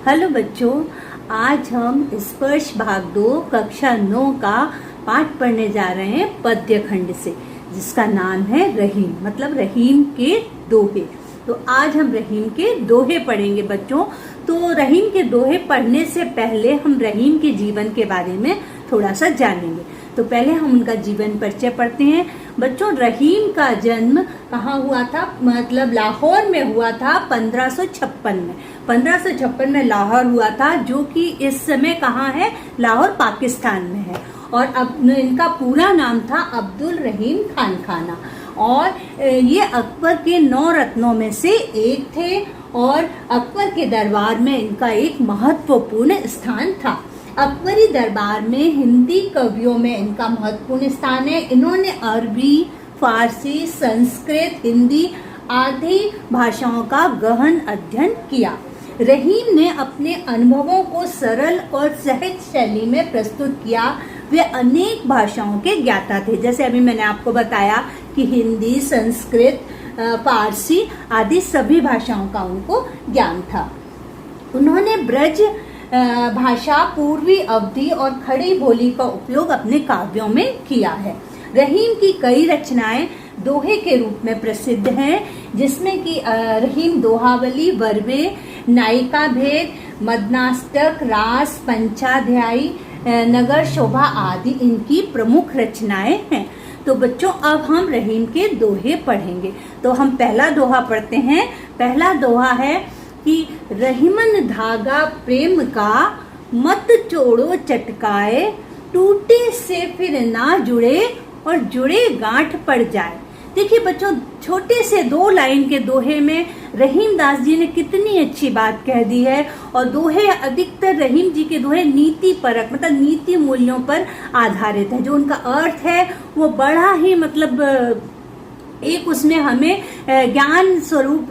Hello बच्चों, आज हम स्पर्श भाग 2 कक्षा 9 का पाठ पढ़ने जा रहे हैं पद्य खंड से, जिसका नाम है रहीम, मतलब रहीम के दोहे। तो आज हम रहीम के दोहे पढ़ेंगे बच्चों। तो रहीम के दोहे पढ़ने से पहले हम रहीम के जीवन के बारे में थोड़ा सा जानेंगे। तो पहले हम उनका जीवन परिचय पढ़ते हैं। बच्चों, रहीम का जन्म कहाँ हुआ था? मतलब लाहौर में हुआ था 1556 में। 1556 में लाहौर हुआ था, जो कि इस समय कहाँ है? लाहौर पाकिस्तान में है। और अब इनका पूरा नाम था अब्दुल रहीम खान खाना, और ये अकबर के 9 रत्नों में से एक थे, और अकबर के दरबार में इनका एक महत्वपूर्ण स्थान था। अकबरी दरबार में हिंदी कवियों में इनका महत्वपूर्ण स्थान है। इन्होंने अरबी, फारसी, संस्कृत, हिंदी आदि भाषाओं का गहन अध्ययन किया। रहीम ने अपने अनुभवों को सरल और सहज शैली में प्रस्तुत किया। वे अनेक भाषाओं के ज्ञाता थे, जैसे अभी मैंने आपको बताया कि हिंदी, संस्कृत, फारसी आदि सभी भाषाओं का उनको ज्ञान था। उन्होंने ब्रज भाषा, पूर्वी अवधि और खड़ी बोली का उपयोग अपने काव्यों में किया है। रहीम की कई रचनाएं दोहे के रूप में प्रसिद्ध हैं, जिसमें कि रहीम दोहावली, वर्वे, नायिका भेद, मदनाष्टक, रास, पंचाध्यायी, नगर शोभा आदि इनकी प्रमुख रचनाएं हैं। तो बच्चों, अब हम रहीम के दोहे पढ़ेंगे। तो हम पहला दोहा पढ़ते हैं। पहला दोहा है कि रहीमन धागा प्रेम का, मत चोड़ो चटकाए, टूटे से फिर ना जुड़े और जुड़े गांठ पड़ जाए। देखिए बच्चों, छोटे से 2 लाइन के दोहे में रहीम दास जी ने कितनी अच्छी बात कह दी है। और दोहे, अधिकतर रहीम जी के दोहे नीति परक, मतलब नीति मूल्यों पर आधारित है। जो उनका अर्थ है वो बड़ा ही एक उसमें हमें ज्ञान स्वरूप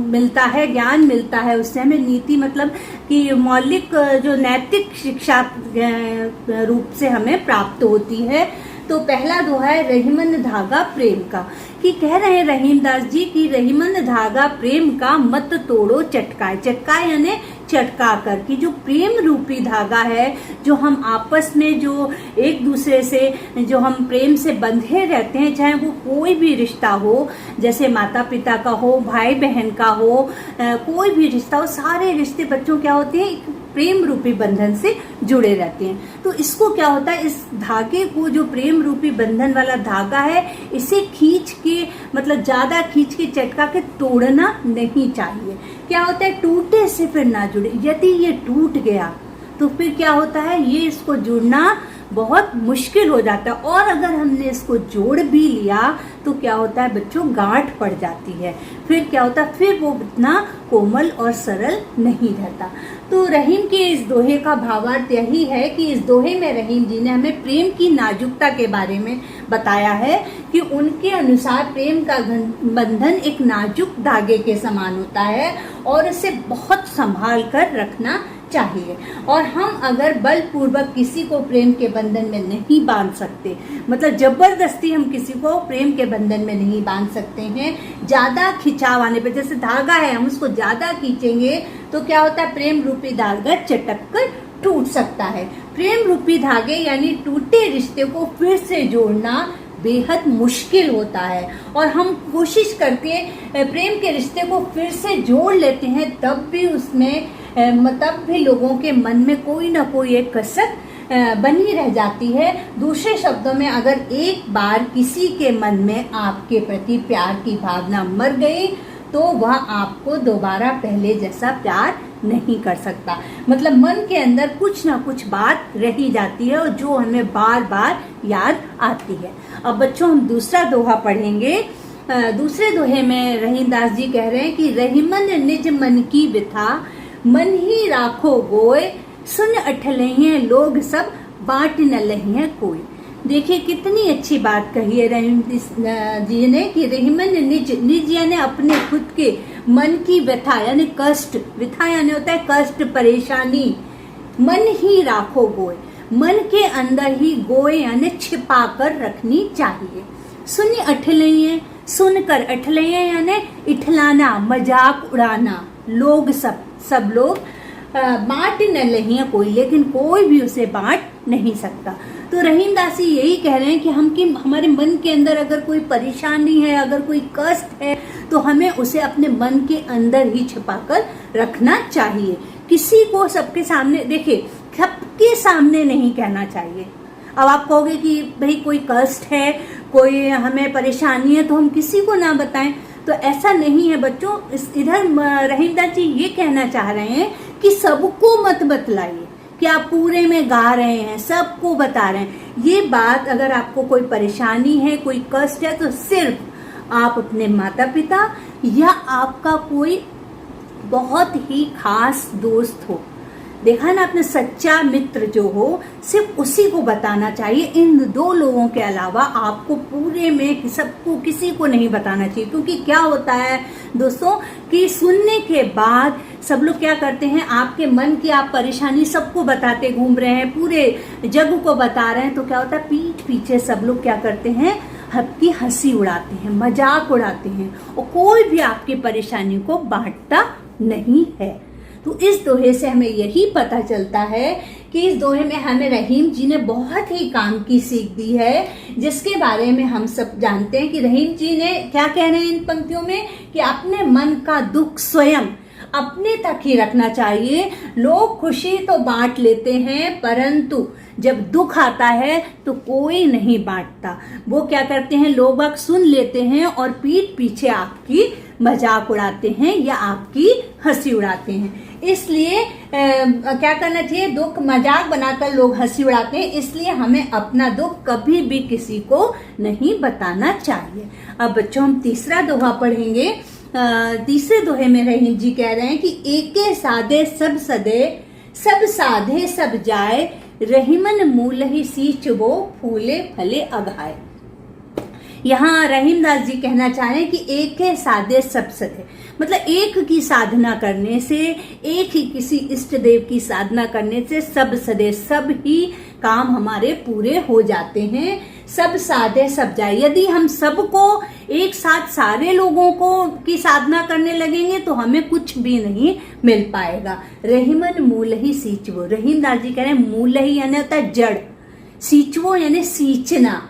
मिलता है, ज्ञान मिलता है उससे हमें। नीति मतलब कि मौलिक जो नैतिक शिक्षा रूप से हमें प्राप्त होती है। तो पहला दोहा है रहीमन धागा प्रेम का, कि कह रहे हैं रहीम दास जी की रहीमन धागा प्रेम का, मत तोड़ो चटकाए। चटकाए यानी चटका कर, कि जो प्रेम रूपी धागा है, जो हम आपस में जो एक दूसरे से जो हम प्रेम से बंधे रहते हैं, चाहे वो कोई भी रिश्ता हो, जैसे माता पिता का हो, भाई बहन का हो, कोई भी रिश्ता हो, सारे रिश्ते बच्चों क्या होते हैं? प्रेम रूपी बंधन से जुड़े रहते हैं। तो इसको क्या होता है, इस धागे को, जो प्रेम रूपी बंधन वाला धागा है, इसे खींच के, मतलब ज्यादा खींच के चटका के तोड़ना नहीं चाहिए। क्या होता है? टूटे से फिर ना जुड़े। यदि ये टूट गया तो फिर क्या होता है? ये इसको जुड़ना बहुत मुश्किल हो जाता है। और अगर हमने इसको जोड़ भी लिया तो क्या होता है बच्चों? गांठ पड़ जाती है। फिर क्या होता है? फिर वो इतना कोमल और सरल नहीं रहता। तो रहीम के इस दोहे का भावार्थ यही है कि इस दोहे में रहीम जी ने हमें प्रेम की नाजुकता के बारे में बताया है, कि उनके अनुसार प्रेम का बंधन एक नाजुक धागे के समान होता है, और इसे बहुत संभाल कर रखना चाहिए। और हम अगर बलपूर्वक किसी को प्रेम के बंधन में नहीं बांध सकते, मतलब जबरदस्ती हम किसी को प्रेम के बंधन में नहीं बांध सकते हैं। ज्यादा खिंचाव आने पर, जैसे धागा है, हम उसको ज्यादा खींचेंगे तो क्या होता है? प्रेम रूपी धागा चटक कर टूट सकता है। प्रेम रूपी धागे यानी टूटे रिश्ते को फिर से जोड़ना बेहद मुश्किल होता है। और हम कोशिश करके प्रेम के रिश्ते को फिर से जोड़ लेते हैं, तब भी उसमें तब भी लोगों के मन में कोई ना कोई एक कसक बनी रह जाती है। दूसरे शब्दों में, अगर एक बार किसी के मन में आपके प्रति प्यार की भावना मर गई, तो वह आपको दोबारा पहले जैसा प्यार नहीं कर सकता। मतलब मन के अंदर कुछ ना कुछ बात रही जाती है, और जो हमें बार बार याद आती है। अब बच्चों, हम दूसरा दोहा पढ़ेंगे। दूसरे दोहे में रहीम दास जी कह रहे हैं कि रहीमन निज मन की व्यथा, मन ही राखो गोय, सुन अठलहिए लोग सब, बांट न लहिए कोई। देखिए कितनी अच्छी बात कही है रहीम जी ने, कि रहीमन निज यानी अपने खुद के मन की व्यथा यानी कष्ट, व्यथा यानी होता है कष्ट, परेशानी, मन ही राखो गोय, मन के अंदर ही गोय यानी छिपा कर रखनी चाहिए। सुनी अठलहिए, सुनकर, अठलहिए यानी इठलाना, मजाक उड़ाना, लोग सब लोग बांट न लही कोई, लेकिन कोई भी उसे बांट नहीं सकता। तो रहीमदास जी यही कह रहे हैं कि हमारे मन के अंदर अगर कोई परेशानी है, अगर कोई कष्ट है, तो हमें उसे अपने मन के अंदर ही छिपाकर रखना चाहिए। किसी को सबके सामने, देखिए, सबके सामने नहीं कहना चाहिए। अब आप कहोगे कि भाई कोई कष्ट है, कोई हमें परेशानी है, तो हम किसी को ना बताएं, तो ऐसा नहीं है बच्चों। इधर रहीमदास जी ये कहना चाह रहे हैं कि सबको मत बतलाइए कि आप पूरे में गा रहे हैं, सबको बता रहे हैं। ये बात, अगर आपको कोई परेशानी है, कोई कष्ट है, तो सिर्फ आप अपने माता पिता या आपका कोई बहुत ही खास दोस्त हो, देखा ना आपने, सच्चा मित्र जो हो, सिर्फ उसी को बताना चाहिए। इन 2 लोगों के अलावा आपको पूरे में सबको, किसी को नहीं बताना चाहिए। क्योंकि क्या होता है दोस्तों कि सुनने के बाद सब लोग क्या करते हैं, आपके मन की आप परेशानी सबको बताते घूम रहे हैं, पूरे जग को बता रहे हैं, तो क्या होता है, पीठ पीछे सब लोग क्या करते हैं, आपकी हंसी उड़ाते हैं, मजाक उड़ाते हैं, और कोई भी आपकी परेशानी को बांटता नहीं है। तो इस दोहे से हमें यही पता चलता है कि इस दोहे में हमें रहीम जी ने बहुत ही काम की सीख दी है, जिसके बारे में हम सब जानते हैं कि रहीम जी ने क्या कह रहे हैं इन पंक्तियों में, कि अपने मन का दुख स्वयं अपने तक ही रखना चाहिए। लोग खुशी तो बांट लेते हैं, परंतु जब दुख आता है तो कोई नहीं बांटता। वो क्या करते हैं, लोग बाग सुन लेते हैं और पीठ पीछे आपकी मजाक उड़ाते हैं या आपकी हंसी उड़ाते हैं। इसलिए क्या करना चाहिए, दुख मजाक बनाकर लोग हंसी उड़ाते हैं, इसलिए हमें अपना दुख कभी भी किसी को नहीं बताना चाहिए। अब बच्चों हम तीसरा दोहा पढ़ेंगे। तीसरे दोहे में रहीम जी कह रहे हैं कि एके साधे सब सदे, सब साधे सब जाए, रहीमन मूल ही सींच वो, फूले फले अघाए। यहाँ रहीमदास जी कहना चाह रहे हैं कि एक है साधे सब सधे, मतलब एक की साधना करने से, एक ही किसी इष्ट देव की साधना करने से सब सदे, सब ही काम हमारे पूरे हो जाते हैं। सब साधे सब जाए, यदि हम सबको एक साथ सारे लोगों को की साधना करने लगेंगे तो हमें कुछ भी नहीं मिल पाएगा। रहीमन मूल ही सींचवो, रहीमदास जी कह रहे हैं मूल ही यानी होता है जड़, सींचवो यानी सींचना,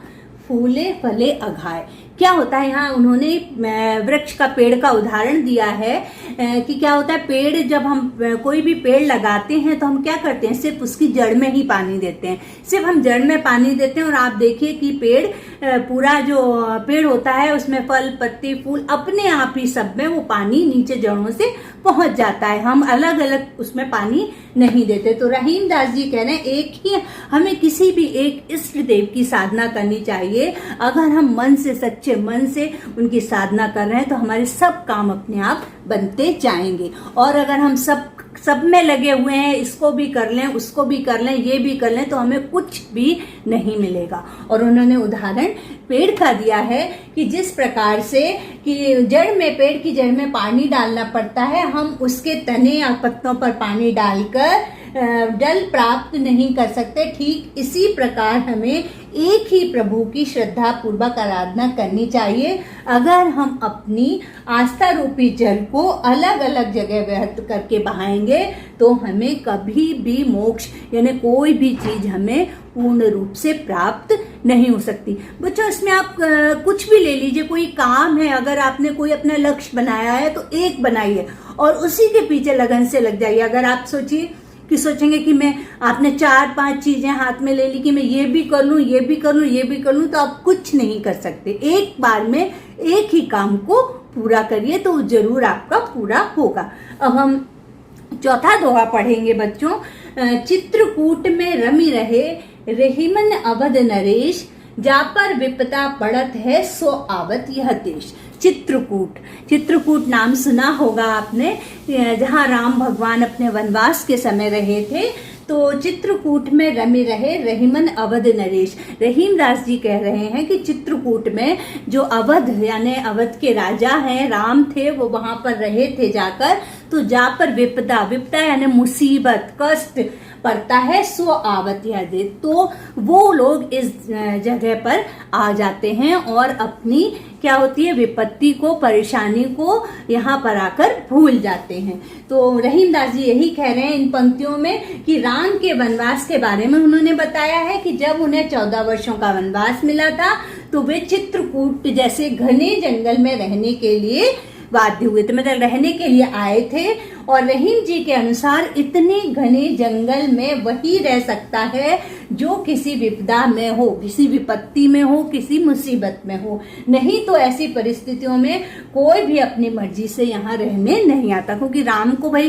फूले फले अघाए। क्या होता है, यहाँ उन्होंने वृक्ष का, पेड़ का उदाहरण दिया है कि क्या होता है, पेड़ जब हम कोई भी पेड़ लगाते हैं तो हम क्या करते हैं, सिर्फ उसकी जड़ में ही पानी देते हैं, सिर्फ हम जड़ में पानी देते हैं। और आप देखिए कि पेड़, पूरा जो पेड़ होता है उसमें फल पत्ती फूल अपने आप ही सब में वो पानी नीचे जड़ों से पहुंच जाता है, हम अलग अलग उसमें पानी नहीं देते। तो रहीमदास जी कह रहे हैं एक ही हमें किसी भी एक इष्ट देव की साधना करनी चाहिए। अगर हम मन से, सच्चे मन से उनकी साधना कर रहे हैं तो हमारे सब काम अपने आप बनते जाएंगे। और अगर हम सब में लगे हुए हैं, इसको भी कर लें, उसको भी कर लें, ये भी कर लें, तो हमें कुछ भी नहीं मिलेगा। और उन्होंने उदाहरण पेड़ का दिया है कि जिस प्रकार से कि पेड़ की जड़ में पानी डालना पड़ता है, हम उसके तने या पत्तों पर पानी डालकर जल प्राप्त नहीं कर सकते। ठीक इसी प्रकार हमें एक ही प्रभु की श्रद्धा पूर्वक आराधना करनी चाहिए। अगर हम अपनी आस्था रूपी जल को अलग अलग जगह व्यर्थ करके बहाएंगे तो हमें कभी भी मोक्ष यानी कोई भी चीज हमें पूर्ण रूप से प्राप्त नहीं हो सकती। बच्चों इसमें आप कुछ भी ले लीजिए, कोई काम है, अगर आपने कोई अपना लक्ष्य बनाया है तो एक बनाइए और उसी के पीछे लगन से लग जाइए। अगर आप सोचेंगे कि मैं, आपने 4-5 चीजें हाथ में ले ली कि मैं ये भी कर लूं, ये भी कर लूं, ये भी कर लूं, तो आप कुछ नहीं कर सकते। एक बार में एक ही काम को पूरा करिए तो जरूर आपका पूरा होगा। अब हम चौथा दोहा पढ़ेंगे बच्चों। चित्रकूट में रमी रहे, रहीमन अवध नरेश, जा पर विपदा पड़त है, सो आवत यह देश। चित्रकूट नाम सुना होगा आपने, जहाँ राम भगवान अपने वनवास के समय रहे थे। तो चित्रकूट में रमे रहे, रहीमन अवध नरेश। रहीमदास जी कह रहे हैं कि चित्रकूट में जो अवध यानी अवध के राजा हैं, राम थे, वो वहां पर रहे थे जाकर। तो जा पर विपदा यानी मुसीबत, कष्ट पड़ता है स्व आवत्या दे, तो वो लोग इस जगह पर आ जाते हैं और अपनी क्या होती है विपत्ति को, परेशानी को यहाँ पर आकर भूल जाते हैं। तो रहीम दास जी यही कह रहे हैं इन पंक्तियों में कि राम के वनवास के बारे में उन्होंने बताया है कि जब उन्हें 14 वर्षों का वनवास मिला था तो वे चित्रकूट जैसे घने जंगल में रहने के लिए बाध्य हुए थे, मतलब रहने के लिए आए थे। और रहीम जी के अनुसार इतने घने जंगल में वही रह सकता है जो किसी विपदा में हो, किसी विपत्ति में हो, किसी मुसीबत में हो। नहीं तो ऐसी परिस्थितियों में कोई भी अपनी मर्जी से यहाँ रहने नहीं आता, क्योंकि राम को भाई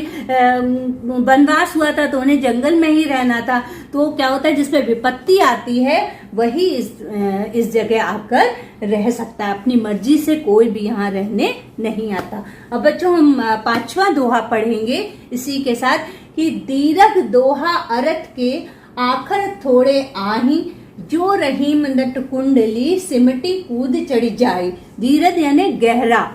वनवास हुआ था तो उन्हें जंगल में ही रहना था। तो क्या होता है जिसपे विपत्ति आती है वही इस जगह आकर रह सकता है, अपनी मर्जी से कोई भी यहाँ रहने नहीं आता। अब बच्चों हम 5वां दोहा पढ़ेंगे इसी के साथ कि दीरघ दोहा अर्थ के आखर थोड़े आही, जो रहीम नट कुंडली सिमटी कूद चढ़ी जाई। दीर्घ यानी गहरा,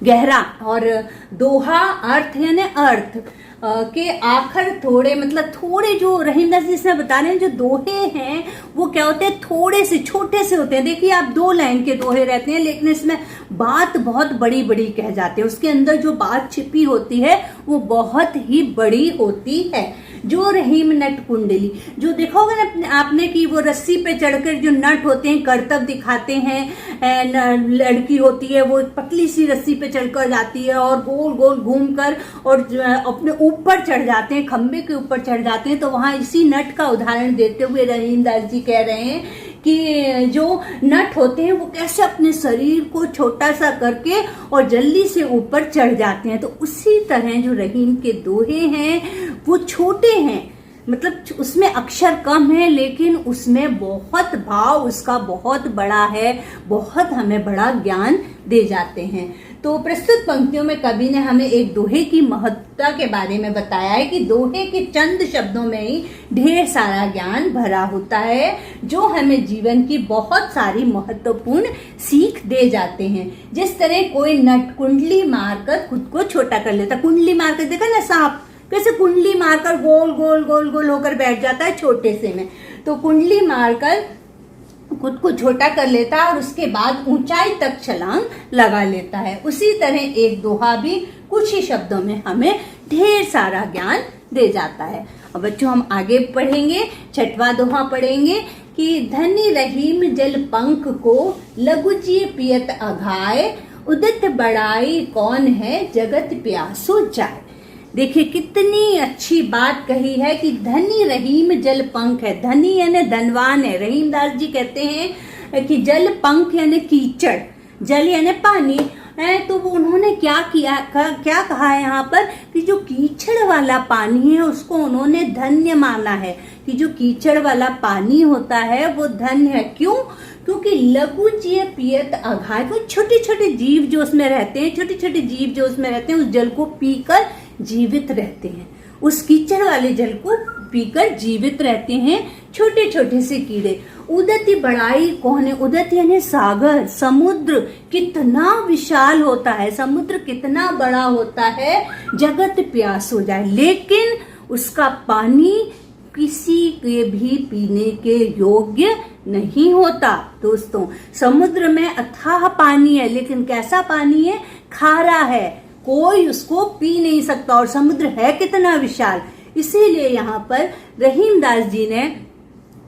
गहरा, और दोहा अर्थ यानी अर्थ के आखर थोड़े, मतलब थोड़े, जो रहीम दास जी इसमें बता रहे हैं जो दोहे हैं वो क्या होते हैं, थोड़े से छोटे से होते हैं। देखिए आप 2 लाइन के दोहे रहते हैं लेकिन इसमें बात बहुत बड़ी बड़ी कह जाते हैं, उसके अंदर जो बात छिपी होती है वो बहुत ही बड़ी होती है। जो रहीम नट कुंडली, जो देखा होगा ना आपने कि वो रस्सी पे चढ़कर जो नट होते हैं करतब दिखाते हैं, लड़की होती है वो पतली सी रस्सी पे चढ़कर जाती है और गोल गोल घूमकर और अपने ऊपर चढ़ जाते हैं, खंबे के ऊपर चढ़ जाते हैं। तो वहां इसी नट का उदाहरण देते हुए रहीम दास जी कह रहे हैं कि जो नट होते हैं वो कैसे अपने शरीर को छोटा सा करके और जल्दी से ऊपर चढ़ जाते हैं। तो उसी तरह जो रहीम के दोहे हैं वो छोटे हैं, मतलब उसमें अक्षर कम है लेकिन उसमें बहुत भाव उसका बहुत बड़ा है, बहुत हमें बड़ा ज्ञान दे जाते हैं। तो प्रस्तुत पंक्तियों में कवि ने हमें एक दोहे की महत्ता के बारे में बताया है कि दोहे के चंद शब्दों में ही ढेर सारा ज्ञान भरा होता है जो हमें जीवन की बहुत सारी महत्वपूर्ण सीख दे जाते हैं। जिस तरह कोई नट कुंडली मारकर खुद को छोटा कर लेता, कुंडली मारकर देखा ना सांप कैसे कुंडली मारकर गोल गोल गोल गोल होकर बैठ जाता है छोटे से में, तो कुंडली मारकर खुद को छोटा कर लेता है और उसके बाद ऊंचाई तक छलांग लगा लेता है। उसी तरह एक दोहा भी कुछ ही शब्दों में हमें ढेर सारा ज्ञान दे जाता है। अब बच्चों हम आगे पढ़ेंगे, 6वां दोहा पढ़ेंगे कि धनी रहीम जल पंख को लघुचिए पियत अघाए, उदित बड़ाई कौन है जगत प्यासो जाए। देखिए कितनी अच्छी बात कही है कि धनी रहीम जल पंख है, धनी यानी धनवान है। रहीम दास जी कहते हैं कि जल पंख यानी कीचड़, जल यानी पानी है। तो वो उन्होंने क्या किया, क्या कहा है यहाँ पर कि जो कीचड़ वाला पानी है उसको उन्होंने धन्य माना है, कि जो कीचड़ वाला पानी होता है वो धन्य है। क्यों? क्योंकि लघु जीव पियत अघाय, तो छोटे छोटे जीव जो उसमें रहते हैं, छोटे छोटे जीव जो उसमें रहते हैं उस जल को पीकर जीवित रहते हैं, उस कीचड़ वाले जल को पीकर जीवित रहते हैं छोटे छोटे से कीड़े। उदति बड़ाई कौन है? उदत यानी सागर, समुद्र कितना विशाल होता है, समुद्र कितना बड़ा होता है, जगत प्यास हो जाए लेकिन उसका पानी किसी के भी पीने के योग्य नहीं होता। दोस्तों समुद्र में अथाह पानी है लेकिन कैसा पानी है? खारा है, कोई उसको पी नहीं सकता। और समुद्र है कितना विशाल, इसीलिए यहाँ पर रहीम दास जी ने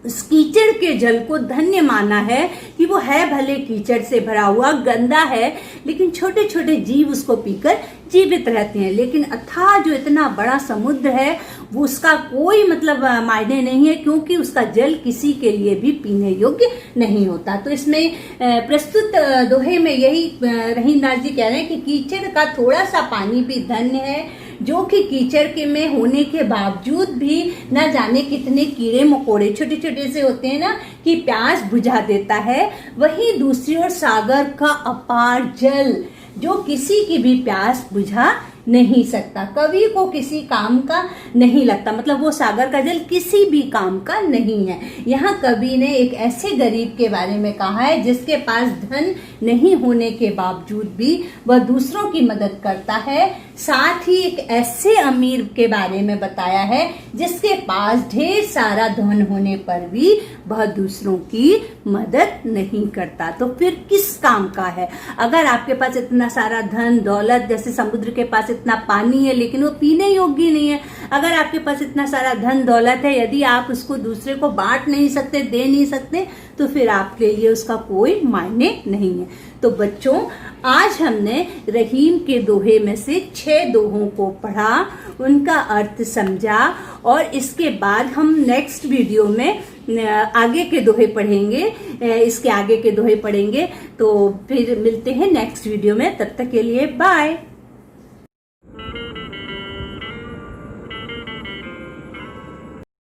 इस कीचड़ के जल को धन्य माना है कि वो है भले कीचड़ से भरा हुआ, गंदा है, लेकिन छोटे छोटे जीव उसको पीकर जीवित रहते हैं। लेकिन अथाह जो इतना बड़ा समुद्र है वो उसका कोई मतलब मायने नहीं है, क्योंकि उसका जल किसी के लिए भी पीने योग्य नहीं होता। तो इसमें प्रस्तुत दोहे में यही रहीम दास जी कह रहे हैं कि कीचड़ का थोड़ा सा पानी भी धन्य है, जो कि कीचड़ के में होने के बावजूद भी न जाने कितने कीड़े मकोड़े छोटे छोटे से होते हैं ना कि प्यास बुझा देता है। वहीं दूसरी ओर सागर का अपार जल जो किसी की भी प्यास बुझा नहीं सकता। कवि को किसी काम का नहीं लगता, मतलब वो सागर का जल किसी भी काम का नहीं है। यहाँ कवि ने एक ऐसे गरीब के बारे में कहा है जिसके पास धन नहीं होने के बावजूद भी वह दूसरों की मदद करता है। साथ ही एक ऐसे अमीर के बारे में बताया है जिसके पास ढेर सारा धन होने पर भी वह दूसरों की मदद नहीं करता। तो फिर किस काम का है? अगर आपके पास इतना सारा धन दौलत, जैसे समुद्र के पास इतना पानी है लेकिन वो पीने योग्य नहीं है, अगर आपके पास इतना सारा धन दौलत है, यदि आप उसको दूसरे को बांट नहीं सकते, दे नहीं सकते, तो फिर आपके लिए उसका कोई मायने नहीं है। तो बच्चों, आज हमने रहीम के दोहे में से 6 दोहों को पढ़ा, उनका अर्थ समझा, और इसके बाद हम नेक्स्ट वीडियो में आगे के दोहे पढ़ेंगे, इसके आगे के दोहे पढ़ेंगे। तो फिर मिलते हैं नेक्स्ट वीडियो में, तब तक के लिए बाय।